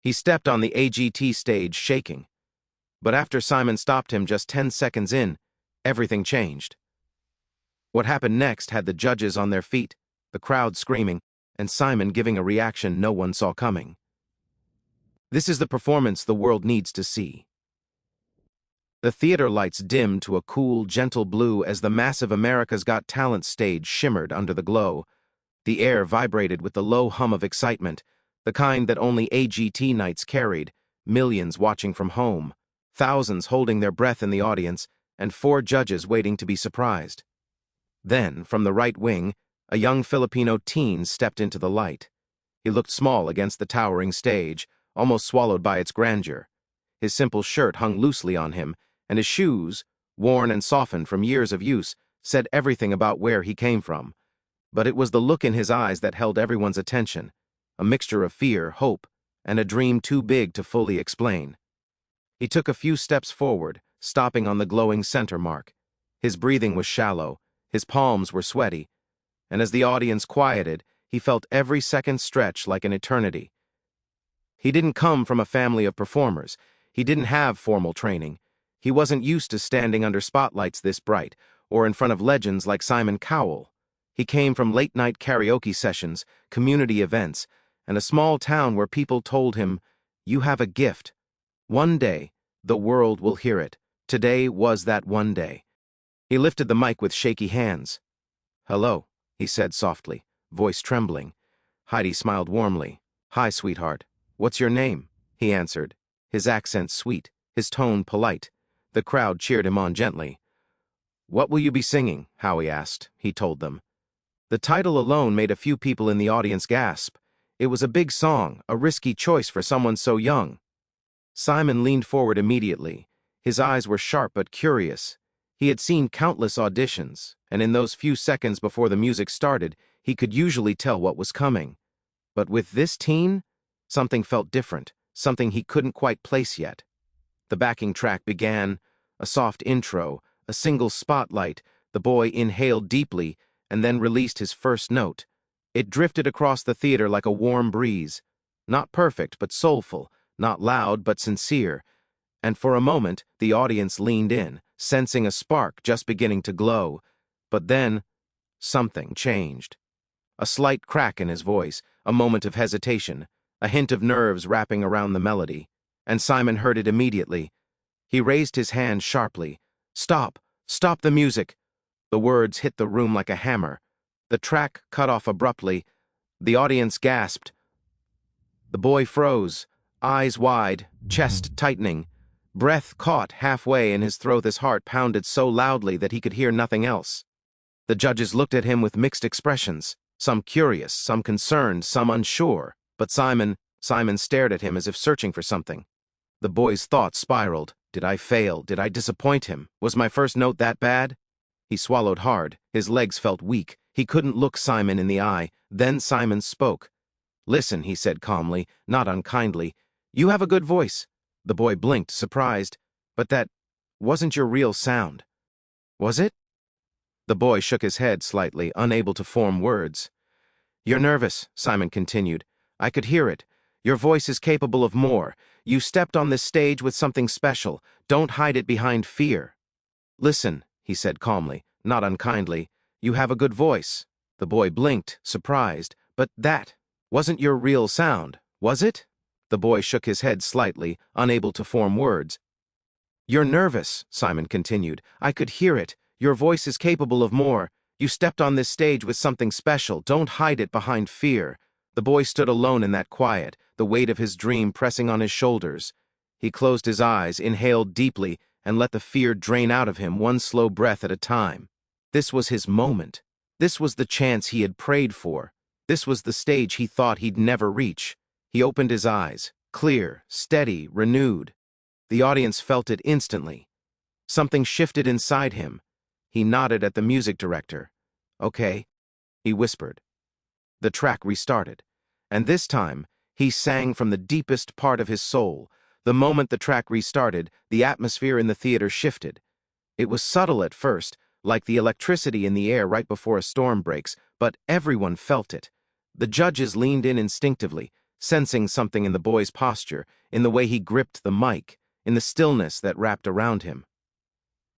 He stepped on the AGT stage shaking. But after Simon stopped him just 10 seconds in, everything changed. What happened next had the judges on their feet, the crowd screaming, and Simon giving a reaction no one saw coming. This is the performance the world needs to see. The theater lights dimmed to a cool, gentle blue as the massive America's Got Talent stage shimmered under the glow. The air vibrated with the low hum of excitement, the kind that only AGT nights carried, millions watching from home, thousands holding their breath in the audience, and 4 judges waiting to be surprised. Then, from the right wing, a young Filipino teen stepped into the light. He looked small against the towering stage, almost swallowed by its grandeur. His simple shirt hung loosely on him, and his shoes, worn and softened from years of use, said everything about where he came from. But it was the look in his eyes that held everyone's attention, a mixture of fear, hope, and a dream too big to fully explain. He took a few steps forward, stopping on the glowing center mark. His breathing was shallow, his palms were sweaty, and as the audience quieted, he felt every second stretch like an eternity. He didn't come from a family of performers. He didn't have formal training. He wasn't used to standing under spotlights this bright, or in front of legends like Simon Cowell. He came from late-night karaoke sessions, community events, and a small town where people told him, "You have a gift. One day, the world will hear it." Today was that one day. He lifted the mic with shaky hands. "Hello," he said softly, voice trembling. Heidi smiled warmly. "Hi, sweetheart. What's your name?" he answered, his accent sweet, his tone polite. The crowd cheered him on gently. "What will you be singing?" Howie asked. He told them. The title alone made a few people in the audience gasp. It was a big song, a risky choice for someone so young. Simon leaned forward immediately. His eyes were sharp but curious. He had seen countless auditions, and in those few seconds before the music started, he could usually tell what was coming. But with this teen, something felt different, something he couldn't quite place yet. The backing track began, a soft intro, a single spotlight. The boy inhaled deeply and then released his first note. It drifted across the theater like a warm breeze. Not perfect, but soulful, not loud, but sincere. And for a moment, the audience leaned in, sensing a spark just beginning to glow. But then, something changed. A slight crack in his voice, a moment of hesitation, a hint of nerves wrapping around the melody. And Simon heard it immediately. He raised his hand sharply. "Stop! Stop the music!" The words hit the room like a hammer. The track cut off abruptly. The audience gasped. The boy froze, eyes wide, chest tightening. Breath caught halfway in his throat. His heart pounded so loudly that he could hear nothing else. The judges looked at him with mixed expressions, some curious, some concerned, some unsure. But Simon stared at him as if searching for something. The boy's thoughts spiraled. Did I fail? Did I disappoint him? Was my first note that bad? He swallowed hard. His legs felt weak. He couldn't look Simon in the eye. Then Simon spoke. "Listen," he said calmly, not unkindly. "You have a good voice." The boy blinked, surprised. "But that wasn't your real sound. Was it?" The boy shook his head slightly, unable to form words. "You're nervous," Simon continued. "I could hear it. Your voice is capable of more. You stepped on this stage with something special. Don't hide it behind fear." "Listen," he said calmly, not unkindly. "You have a good voice." The boy blinked, surprised. "But that wasn't your real sound, was it?" The boy shook his head slightly, unable to form words. "You're nervous," Simon continued. "I could hear it. Your voice is capable of more. You stepped on this stage with something special. Don't hide it behind fear." The boy stood alone in that quiet, the weight of his dream pressing on his shoulders. He closed his eyes, inhaled deeply, and let the fear drain out of him one slow breath at a time. This was his moment. This was the chance he had prayed for. This was the stage he thought he'd never reach. He opened his eyes, clear, steady, renewed. The audience felt it instantly. Something shifted inside him. He nodded at the music director. "Okay," he whispered. The track restarted, and this time, he sang from the deepest part of his soul. The moment the track restarted, the atmosphere in the theater shifted. It was subtle at first, like the electricity in the air right before a storm breaks, but everyone felt it. The judges leaned in instinctively, sensing something in the boy's posture, in the way he gripped the mic, in the stillness that wrapped around him.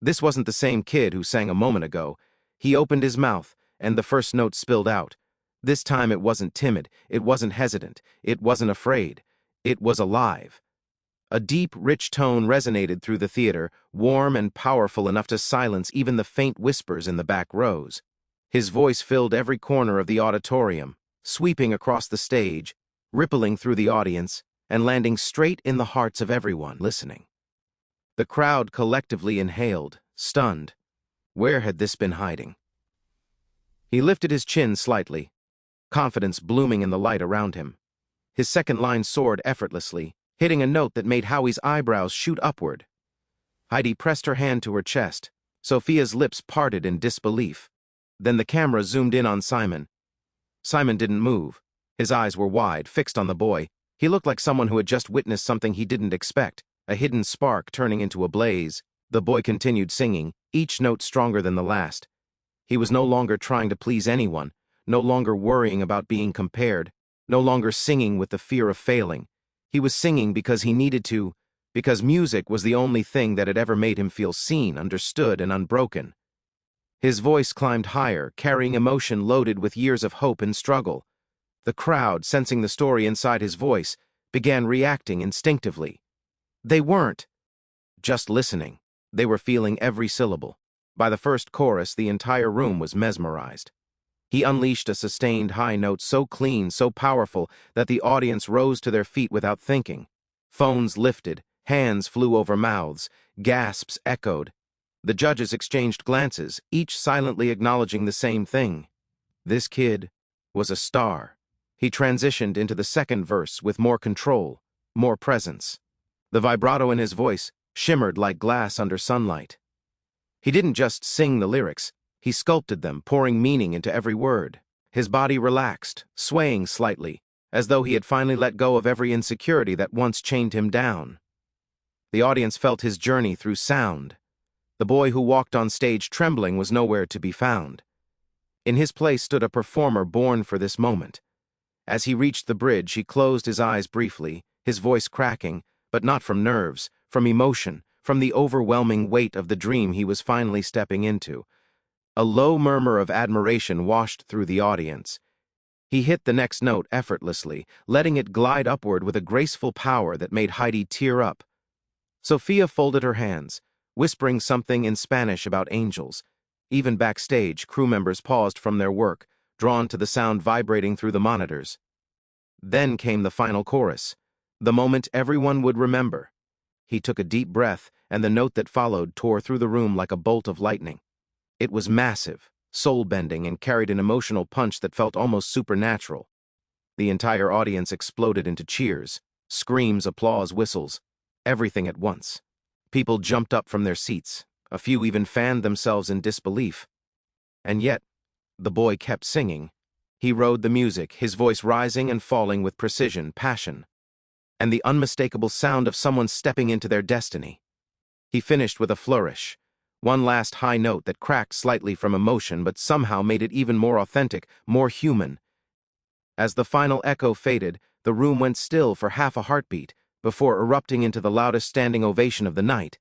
This wasn't the same kid who sang a moment ago. He opened his mouth, and the first note spilled out. This time it wasn't timid, it wasn't hesitant, it wasn't afraid. It was alive. A deep, rich tone resonated through the theater, warm and powerful enough to silence even the faint whispers in the back rows. His voice filled every corner of the auditorium, sweeping across the stage, rippling through the audience, and landing straight in the hearts of everyone listening. The crowd collectively inhaled, stunned. Where had this been hiding? He lifted his chin slightly, confidence blooming in the light around him. His second line soared effortlessly, hitting a note that made Howie's eyebrows shoot upward. Heidi pressed her hand to her chest. Sophia's lips parted in disbelief. Then the camera zoomed in on Simon. Simon didn't move. His eyes were wide, fixed on the boy. He looked like someone who had just witnessed something he didn't expect, a hidden spark turning into a blaze. The boy continued singing, each note stronger than the last. He was no longer trying to please anyone, no longer worrying about being compared, no longer singing with the fear of failing. He was singing because he needed to, because music was the only thing that had ever made him feel seen, understood, and unbroken. His voice climbed higher, carrying emotion loaded with years of hope and struggle. The crowd, sensing the story inside his voice, began reacting instinctively. They weren't just listening. They were feeling every syllable. By the first chorus, the entire room was mesmerized. He unleashed a sustained high note so clean, so powerful, that the audience rose to their feet without thinking. Phones lifted, hands flew over mouths, gasps echoed. The judges exchanged glances, each silently acknowledging the same thing. This kid was a star. He transitioned into the second verse with more control, more presence. The vibrato in his voice shimmered like glass under sunlight. He didn't just sing the lyrics, he sculpted them, pouring meaning into every word. His body relaxed, swaying slightly, as though he had finally let go of every insecurity that once chained him down. The audience felt his journey through sound. The boy who walked on stage trembling was nowhere to be found. In his place stood a performer born for this moment. As he reached the bridge, he closed his eyes briefly, his voice cracking, but not from nerves, from emotion, from the overwhelming weight of the dream he was finally stepping into. A low murmur of admiration washed through the audience. He hit the next note effortlessly, letting it glide upward with a graceful power that made Heidi tear up. Sophia folded her hands, whispering something in Spanish about angels. Even backstage, crew members paused from their work, drawn to the sound vibrating through the monitors. Then came the final chorus, the moment everyone would remember. He took a deep breath, and the note that followed tore through the room like a bolt of lightning. It was massive, soul-bending, and carried an emotional punch that felt almost supernatural. The entire audience exploded into cheers, screams, applause, whistles, everything at once. People jumped up from their seats. A few even fanned themselves in disbelief. And yet, the boy kept singing. He rode the music, his voice rising and falling with precision, passion, and the unmistakable sound of someone stepping into their destiny. He finished with a flourish, one last high note that cracked slightly from emotion but somehow made it even more authentic, more human. As the final echo faded, the room went still for half a heartbeat before erupting into the loudest standing ovation of the night.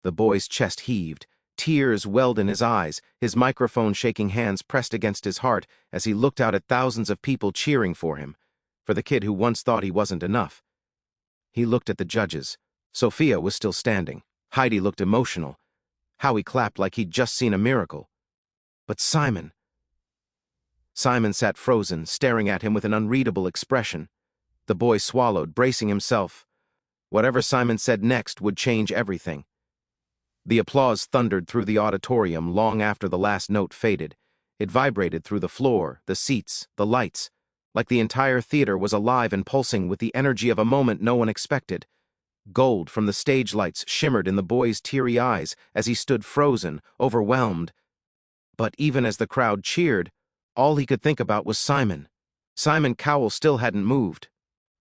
The boy's chest heaved, tears welled in his eyes, his microphone-shaking hands pressed against his heart as he looked out at thousands of people cheering for him, for the kid who once thought he wasn't enough. He looked at the judges. Sophia was still standing. Heidi looked emotional. Howie clapped like he'd just seen a miracle. But Simon sat frozen, staring at him with an unreadable expression. The boy swallowed, bracing himself. Whatever Simon said next would change everything. The applause thundered through the auditorium long after the last note faded. It vibrated through the floor, the seats, the lights, like the entire theater was alive and pulsing with the energy of a moment no one expected. Gold from the stage lights shimmered in the boy's teary eyes as he stood frozen, overwhelmed. But even as the crowd cheered, all he could think about was Simon. Simon Cowell still hadn't moved.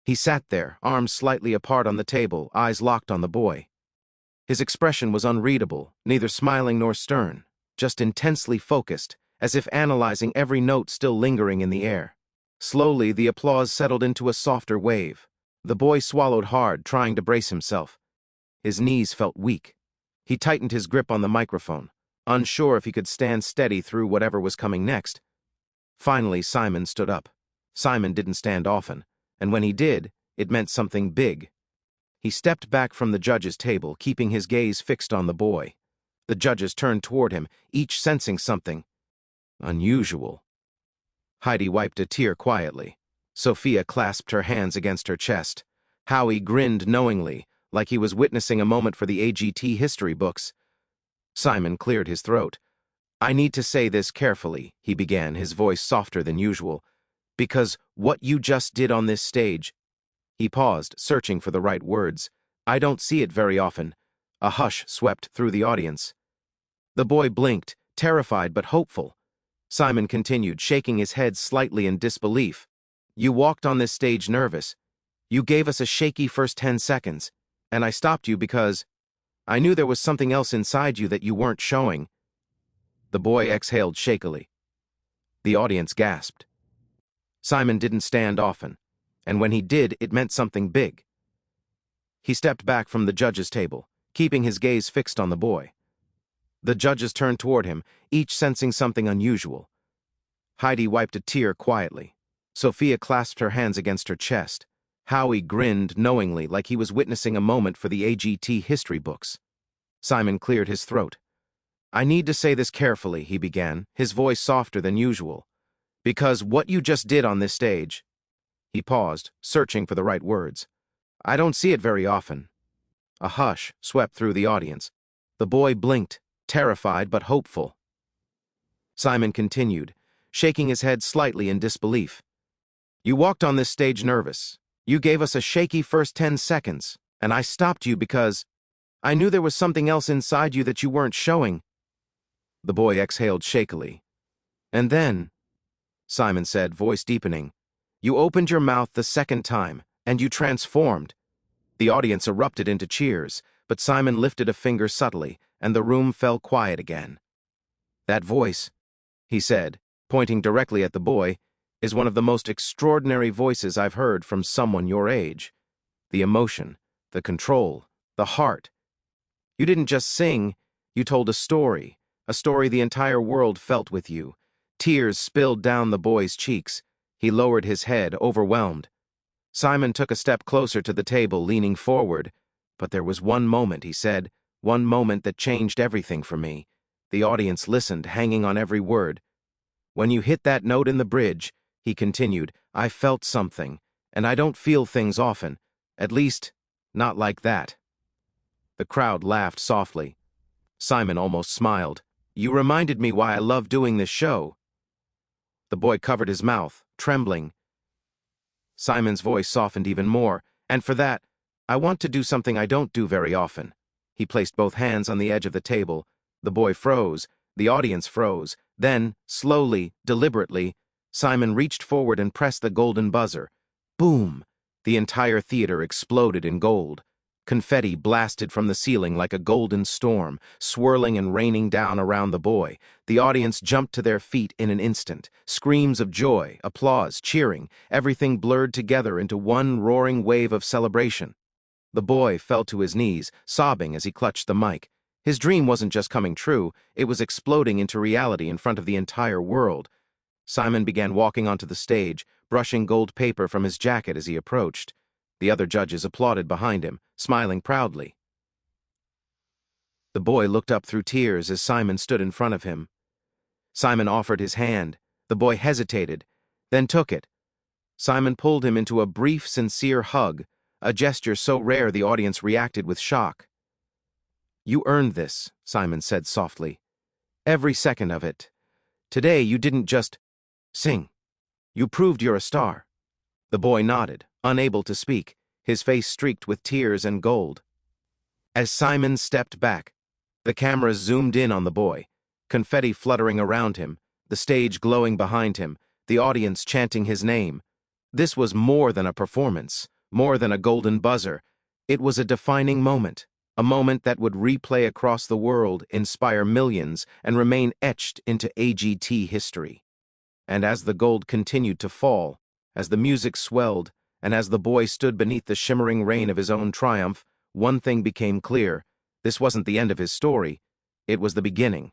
He sat there, arms slightly apart on the table, eyes locked on the boy. His expression was unreadable, neither smiling nor stern, just intensely focused, as if analyzing every note still lingering in the air. Slowly, the applause settled into a softer wave. The boy swallowed hard, trying to brace himself. His knees felt weak. He tightened his grip on the microphone, unsure if he could stand steady through whatever was coming next. Finally, Simon stood up. Simon didn't stand often, and when he did, it meant something big. He stepped back from the judge's table, keeping his gaze fixed on the boy. The judges turned toward him, each sensing something unusual. Heidi wiped a tear quietly. Sophia clasped her hands against her chest. Howie grinned knowingly, like he was witnessing a moment for the AGT history books. Simon cleared his throat. "I need to say this carefully," he began, his voice softer than usual, "because what you just did on this stage—" He paused, searching for the right words. "I don't see it very often." A hush swept through the audience. The boy blinked, terrified but hopeful. Simon continued, shaking his head slightly in disbelief. "You walked on this stage nervous. You gave us a shaky first 10 seconds, and I stopped you because I knew there was something else inside you that you weren't showing." The boy exhaled shakily. The audience gasped. Simon didn't stand often, and when he did, it meant something big. He stepped back from the judge's table, keeping his gaze fixed on the boy. The judges turned toward him, each sensing something unusual. Heidi wiped a tear quietly. Sophia clasped her hands against her chest. Howie grinned knowingly, like he was witnessing a moment for the AGT history books. Simon cleared his throat. "I need to say this carefully," he began, his voice softer than usual, "because what you just did on this stage—" He paused, searching for the right words. "I don't see it very often." A hush swept through the audience. The boy blinked, terrified but hopeful. Simon continued, shaking his head slightly in disbelief. "You walked on this stage nervous. You gave us a shaky first 10 seconds, and I stopped you because I knew there was something else inside you that you weren't showing." The boy exhaled shakily. "And then," Simon said, voice deepening, "you opened your mouth the second time, and you transformed." The audience erupted into cheers, but Simon lifted a finger subtly, and the room fell quiet again. "That voice," he said, pointing directly at the boy, "is one of the most extraordinary voices I've heard from someone your age. The emotion, the control, the heart. You didn't just sing, you told a story the entire world felt with you." Tears spilled down the boy's cheeks. He lowered his head, overwhelmed. Simon took a step closer to the table, leaning forward. "But there was one moment," he said, "one moment that changed everything for me." The audience listened, hanging on every word. "When you hit that note in the bridge," he continued, "I felt something, and I don't feel things often. At least, not like that." The crowd laughed softly. Simon almost smiled. "You reminded me why I love doing this show." The boy covered his mouth, trembling. Simon's voice softened even more. "And for that, I want to do something I don't do very often." He placed both hands on the edge of the table. The boy froze. The audience froze. Then, slowly, deliberately, Simon reached forward and pressed the golden buzzer. Boom! The entire theater exploded in gold. Confetti blasted from the ceiling like a golden storm, swirling and raining down around the boy. The audience jumped to their feet in an instant. Screams of joy, applause, cheering, everything blurred together into one roaring wave of celebration. The boy fell to his knees, sobbing as he clutched the mic. His dream wasn't just coming true, it was exploding into reality in front of the entire world. Simon began walking onto the stage, brushing gold paper from his jacket as he approached. The other judges applauded behind him, smiling proudly. The boy looked up through tears as Simon stood in front of him. Simon offered his hand. The boy hesitated, then took it. Simon pulled him into a brief, sincere hug, a gesture so rare the audience reacted with shock. "You earned this," Simon said softly. "Every second of it. Today you didn't just sing. You proved you're a star." The boy nodded, unable to speak, his face streaked with tears and gold. As Simon stepped back, the cameras zoomed in on the boy, confetti fluttering around him, the stage glowing behind him, the audience chanting his name. This was more than a performance, more than a golden buzzer. It was a defining moment, a moment that would replay across the world, inspire millions, and remain etched into AGT history. And as the gold continued to fall, As the music swelled, and as the boy stood beneath the shimmering rain of his own triumph, one thing became clear. This wasn't the end of his story. It was the beginning.